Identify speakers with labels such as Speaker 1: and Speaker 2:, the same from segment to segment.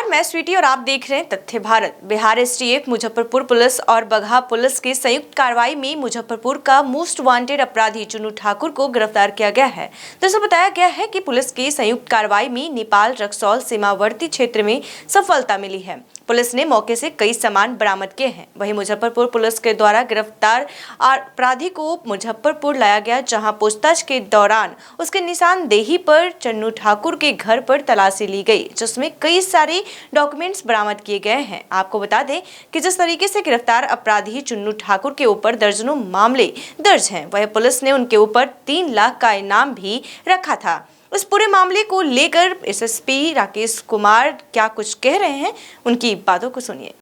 Speaker 1: मैं स्वीटी और आप देख रहे हैं तथ्य भारत। बिहार एसटीएफ, मुजफ्फरपुर पुलिस और बगहा पुलिस की संयुक्त कार्रवाई में मुजफ्फरपुर का मोस्ट वांटेड अपराधी चुन्नू ठाकुर को गिरफ्तार किया गया है। दरअसल बताया गया है कि पुलिस की संयुक्त कार्रवाई में नेपाल रक्सौल सीमावर्ती क्षेत्र में सफलता मिली है। पुलिस ने मौके से कई सामान बरामद किए हैं। वहीं मुजफ्फरपुर पुलिस के द्वारा गिरफ्तार अपराधी को मुजफ्फरपुर लाया गया, जहां पूछताछ के दौरान उसके निशानदेही पर चुन्नू ठाकुर के घर पर तलाशी ली गई, जिसमें कई सारे डॉक्यूमेंट्स बरामद किए गए हैं। आपको बता दें कि जिस तरीके से गिरफ्तार अपराधी चुन्नू ठाकुर के ऊपर दर्जनों मामले दर्ज हैं, वह पुलिस ने उनके ऊपर 3 लाख का इनाम भी रखा था। इस पूरे मामले को लेकर एसएसपी राकेश कुमार क्या कुछ कह रहे हैं, उनकी बातों को सुनिए।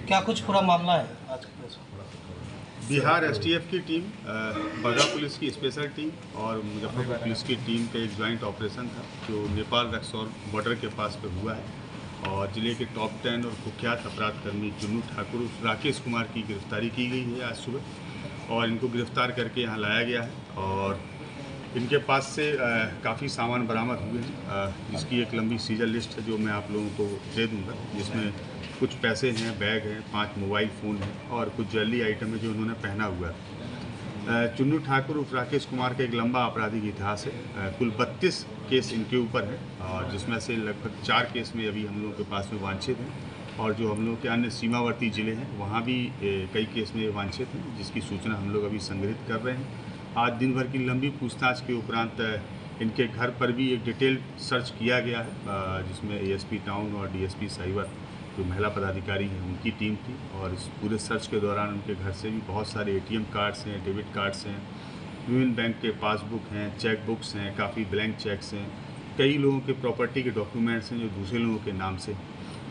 Speaker 2: क्या कुछ पूरा मामला है? आज
Speaker 3: बिहार एसटीएफ की टीम, बगहा पुलिस की स्पेशल टीम और मुजफ्फरपुर पुलिस की टीम का एक ज्वाइंट ऑपरेशन था जो नेपाल रक्सौल बॉर्डर के पास पे हुआ है और जिले के टॉप 10 और कुख्यात अपराध कर्मी चुन्नू ठाकुर राकेश कुमार की गिरफ्तारी की गई है आज सुबह और इनको गिरफ्तार करके यहाँ लाया गया है और इनके पास से काफ़ी सामान बरामद हुए हैं, जिसकी एक लंबी सीजर लिस्ट है जो मैं आप लोगों को दे दूंगा, जिसमें कुछ पैसे हैं, बैग हैं, 5 मोबाइल फ़ोन हैं और कुछ ज्वेलरी आइटम है जो उन्होंने पहना हुआ है। चुन्नू ठाकुर उर्फ राकेश कुमार का एक लंबा आपराधिक इतिहास है। कुल 32 केस इनके ऊपर है और जिसमें से लगभग 4 केस में अभी हम लोगों के पास में वांछित हैं और जो हम लोग के अन्य सीमावर्ती ज़िले हैं वहाँ भी कई केस में वांछित हैं, जिसकी सूचना हम लोग अभी संग्रहित कर रहे हैं। आज दिन भर की लंबी पूछताछ के उपरांत इनके घर पर भी एक डिटेल सर्च किया गया है, जिसमें एएसपी टाउन और डीएसपी साइबर जो महिला पदाधिकारी हैं उनकी टीम थी और इस पूरे सर्च के दौरान उनके घर से भी बहुत सारे एटीएम कार्ड्स हैं, डेबिट कार्ड्स हैं, यूनियन बैंक के पासबुक हैं, चेक बुक्स हैं, काफ़ी ब्लैंक चेक्स हैं, कई लोगों के प्रॉपर्टी के डॉक्यूमेंट्स हैं जो दूसरे लोगों के नाम से,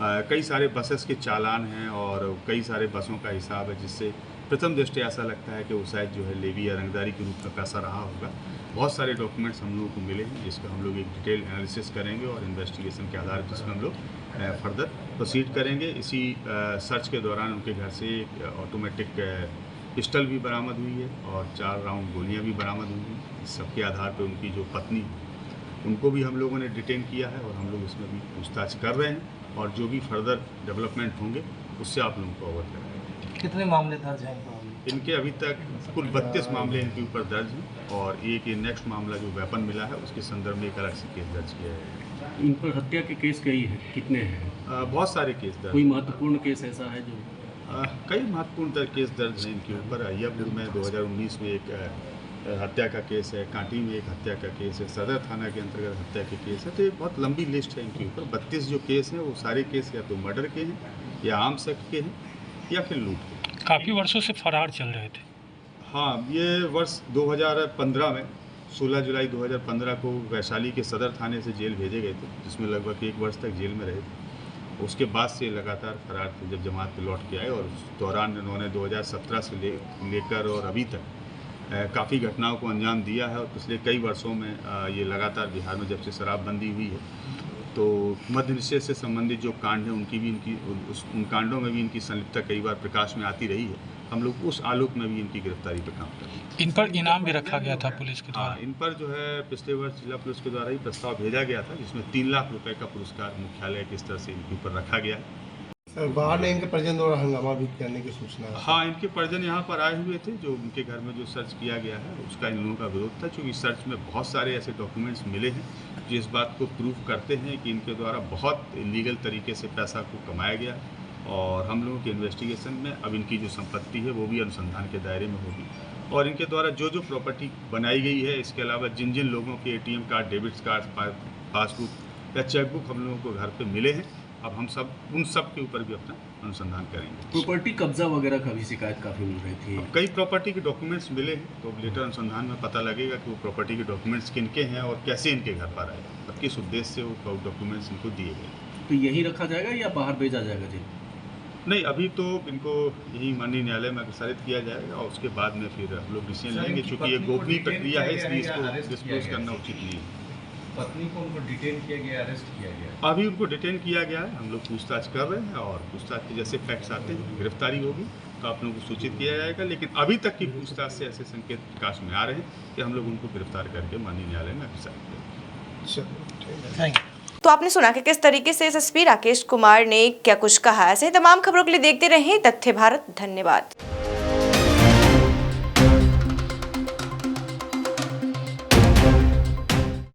Speaker 3: कई सारे बसेस के चालान हैं और कई सारे बसों का हिसाब है, जिससे प्रथम दृष्टि ऐसा लगता है कि वो शायद जो है लेवी या रंगदारी के रूप में पैसा रहा होगा। बहुत सारे डॉक्यूमेंट्स हम लोगों को मिले हैं जिसका हम लोग एक डिटेल एनालिसिस करेंगे और इन्वेस्टिगेशन के आधार पर इसमें हम लोग फर्दर प्रोसीड करेंगे। इसी सर्च के दौरान उनके घर से एक ऑटोमेटिक पिस्टल भी बरामद हुई है और 4 राउंड गोलियां भी बरामद हुई हैं। इस सब के आधार पर उनकी जो पत्नी उनको भी हम लोगों ने डिटेन किया है और हम लोग इसमें भी पूछताछ कर रहे हैं और जो भी फर्दर डेवलपमेंट होंगे उससे आप लोगों को अवगत कराएंगे।
Speaker 2: कितने मामले दर्ज हैं
Speaker 3: इनके? अभी तक कुल 32 मामले इनके ऊपर दर्ज हैं और एक ये नेक्स्ट मामला जो वेपन मिला है उसके संदर्भ में एक अलग से केस दर्ज किया है।
Speaker 4: इन पर हत्या के केस कई हैं, कितने हैं?
Speaker 3: बहुत सारे केस दर्ज।
Speaker 4: कोई महत्वपूर्ण केस ऐसा है जो?
Speaker 3: कई महत्वपूर्ण केस दर्ज हैं इनके ऊपर। अय्यापुर में 2019 में एक हत्या का केस है, कांटी में एक हत्या का केस है, सदर थाना के अंतर्गत हत्या के केस है। तो एक बहुत लंबी लिस्ट है इनके ऊपर। 32 जो केस हैं वो सारे केस या तो मर्डर के हैं या आर्म्स एक्ट के हैं या फिर लूट के।
Speaker 5: काफ़ी वर्षों से फरार चल रहे थे।
Speaker 3: हाँ, ये वर्ष 2015 में 16 जुलाई 2015 को वैशाली के सदर थाने से जेल भेजे गए थे, जिसमें लगभग 1 वर्ष तक जेल में रहे थे। उसके बाद से लगातार फरार थे जब जमात पे लौट के आए और उस दौरान इन्होंने 2017 से लेकर और अभी तक काफ़ी घटनाओं को अंजाम दिया है और पिछले कई वर्षों में ये लगातार बिहार में जब से शराबबंदी हुई है तो मद्य निषेध से संबंधित जो कांड हैं उनकी भी उन कांडों में भी इनकी संलिप्तता कई बार प्रकाश में आती रही है। हम लोग उस आलोक में भी इनकी गिरफ्तारी पर काम कर रहे हैं।
Speaker 5: इन पर इनाम भी रखा गया था पुलिस के द्वारा?
Speaker 3: हाँ, इन पर जो है पिछले वर्ष जिला पुलिस के द्वारा ही प्रस्ताव भेजा गया था, जिसमें 3 लाख रुपए का पुरस्कार मुख्यालय के स्तर से इनके ऊपर रखा गया है।
Speaker 2: बाहर ने इनके परिजन द्वारा हंगामा भी करने की सूचना है।
Speaker 3: हाँ, इनके परिजन यहाँ पर आए हुए थे। जो उनके घर में जो सर्च किया गया है उसका इन लोगों का विरोध था, क्योंकि सर्च में बहुत सारे ऐसे डॉक्यूमेंट्स मिले हैं जो इस बात को प्रूव करते हैं कि इनके द्वारा बहुत इलीगल तरीके से पैसा को कमाया गया और हम लोगों के इन्वेस्टिगेशन में अब इनकी जो संपत्ति है वो भी अनुसंधान के दायरे में होगी और इनके द्वारा जो जो प्रॉपर्टी बनाई गई है, इसके अलावा जिन जिन लोगों के ATM card, debit card, passbook या चेकबुक हम लोगों को घर पे मिले हैं, अब हम सब उन सब के ऊपर भी अपना अनुसंधान करेंगे।
Speaker 4: प्रॉपर्टी कब्जा वगैरह का भी शिकायत काफ़ी मिल रही थी।
Speaker 3: कई प्रॉपर्टी के डॉक्यूमेंट्स मिले हैं तो लेटर अनुसंधान में पता लगेगा कि वो प्रॉपर्टी के डॉक्यूमेंट्स किनके हैं और कैसे इनके घर पर आए और किस उद्देश्य से वो डॉक्यूमेंट्स इनको दिए गए।
Speaker 4: तो यही रखा जाएगा या बाहर भेजा जाएगा जी?
Speaker 3: नहीं, अभी तो इनको यही माननीय न्यायालय में अग्रसारित किया जाएगा और उसके बाद में फिर हम लोग डिसीजन लेंगे, क्योंकि ये गोपनीय प्रक्रिया है इसलिए इसको डिस्क्लोज करना उचित नहीं है।
Speaker 6: पत्नी को उनको डिटेन किया गया, अरेस्ट किया गया?
Speaker 3: अभी उनको डिटेन किया गया है, हम लोग पूछताछ कर रहे हैं और पूछताछ के जैसे फैक्ट्स आते हैं, गिरफ्तारी होगी तो आप लोगों को सूचित किया जाएगा। लेकिन अभी तक की पूछताछ से ऐसे संकेत प्रकाश में आ रहे हैं कि हम लोग उनको गिरफ्तार करके माननीय न्यायालय में अग्रसारित करेंगे।
Speaker 2: Thank you.
Speaker 1: तो आपने सुना कि किस तरीके से एसएसपी राकेश कुमार ने क्या कुछ कहा। ऐसे ही तमाम खबरों के लिए देखते रहें तथ्य भारत। धन्यवाद।